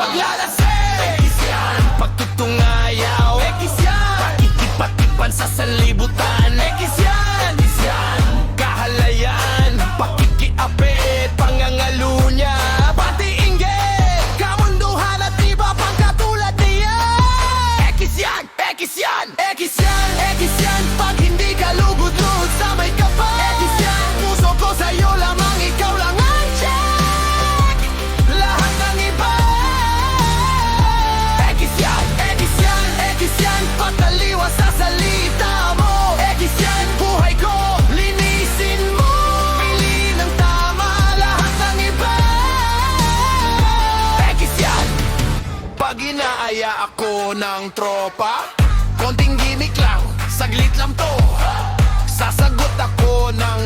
paglalasing, Ekis yan. Pagtutungayaw, Ekis yan. Pakikipatipan sa sanlibutan, Ekis yan. Ekis yan. Kahalayan, pakikiapit, pangangalunya, pati inggit, kamunduhan at iba pang katulad niya. Ekis yan, Ekis yan, Ekis yan, Ekis yan. Pag hindi ka lugod-lugod sa may kapal, Ekis yan. Puso ko sa'yo lamang, ikaw lang ang check. Lahat ng iba, Ekis yan, Ekis yan, Ekis yan. Pataliwas sa salita mo, Ekis yan. Buhay ko, linisin mo, pili ng tama, lahat ng iba, Ekis yan. Pag inaaya ako ng tropa, konting gimmick lang, saglit lang to, sasagot ako ng